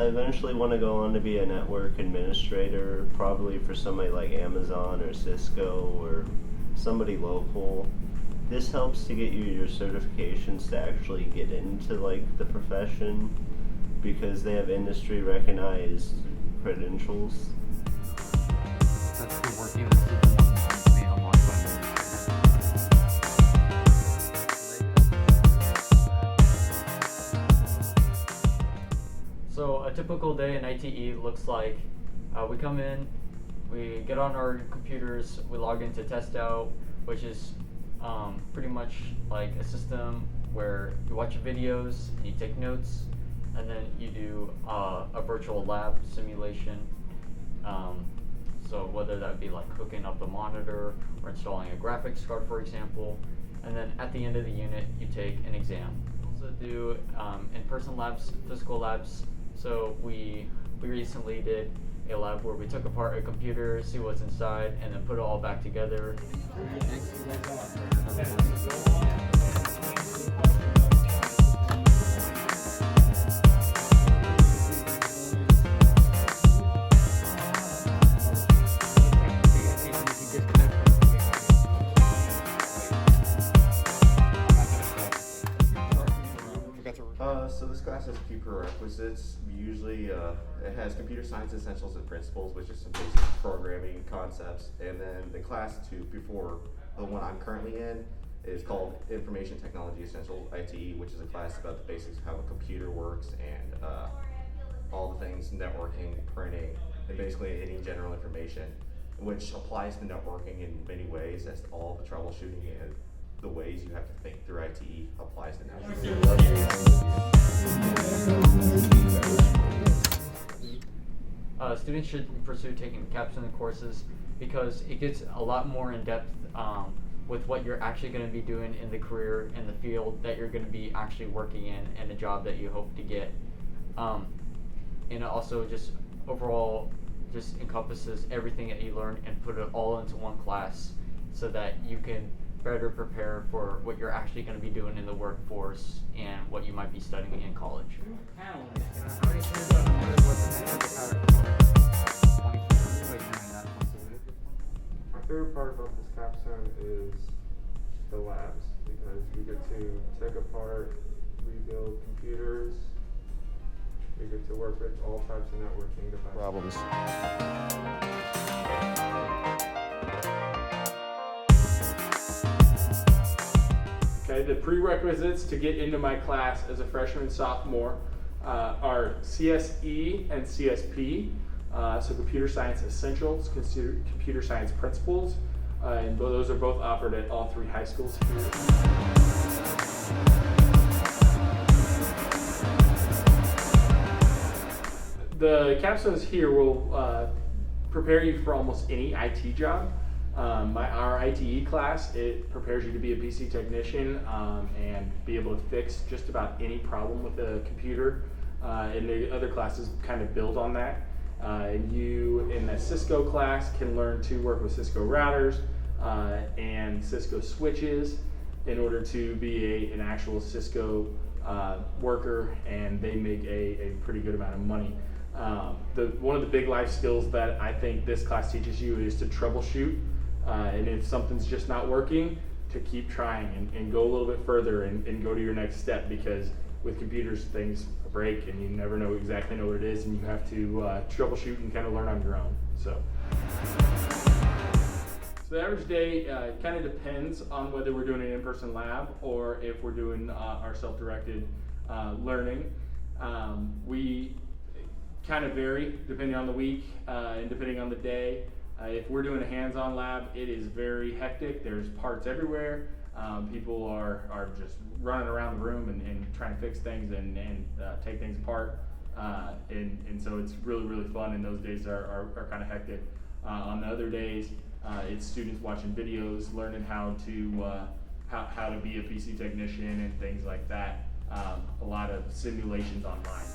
I eventually want to go on to be a network administrator, probably for somebody like Amazon or Cisco or somebody local. This helps to get you your certifications to actually get into like the profession because they have industry recognized credentials. That's the work you listed, the one that's made online by So a typical day in ITE looks like we come in, we get on our computers, we log into Test Out, which is pretty much like a system where you watch videos and you take notes, and then you do a virtual lab simulation. So whether that be like hooking up a monitor or installing a graphics card, for example, and then at the end of the unit you take an exam. We also do in-person labs, physical labs. So we recently did a lab where we took apart a computer, see what's inside, and then put it all back together. So this class has a few prerequisites. Usually it has computer science essentials and principles, which is some basic programming concepts. And then the class two before the one I'm currently in is called Information Technology Essentials, ITE, which is a class about the basics of how a computer works and all the things networking, printing, and basically any general information, which applies to networking in many ways, as all the troubleshooting and the ways you have to think through ITE applies to networking. Students should pursue taking Capstone courses because it gets a lot more in depth with what you're actually going to be doing in the career and the field that you're going to be actually working in and the job that you hope to get. And it also just overall just encompasses everything that you learn and put it all into one class so that you can better prepare for what you're actually going to be doing in the workforce and what you might be studying in college. My favorite part about this capstone is the labs, because we get to take apart, rebuild computers, we get to work with all types of networking devices. Problems. Okay, the prerequisites to get into my class as a freshman and sophomore are CSE and CSP, so Computer Science Essentials, Computer Science Principles, and those are both offered at all three high schools here. The capstones here will prepare you for almost any IT job. Our ITE class, it prepares you to be a PC technician and be able to fix just about any problem with a computer. And the other classes kind of build on that. And you, in the Cisco class, can learn to work with Cisco routers and Cisco switches in order to be an actual Cisco worker, and they make a pretty good amount of money. One of the big life skills that I think this class teaches you is to troubleshoot. And if something's just not working, to keep trying and go a little bit further and go to your next step, because with computers things break and you never exactly know what it is, and you have to troubleshoot and kind of learn on your own. So the average day kind of depends on whether we're doing an in-person lab or if we're doing our self-directed learning. We kind of vary depending on the week and depending on the day. If we're doing a hands-on lab, it is very hectic. There's parts everywhere. People are just running around the room and trying to fix things and take things apart. And so it's really, really fun, and those days are kind of hectic. On the other days, it's students watching videos, learning how to be a PC technician and things like that. A lot of simulations online.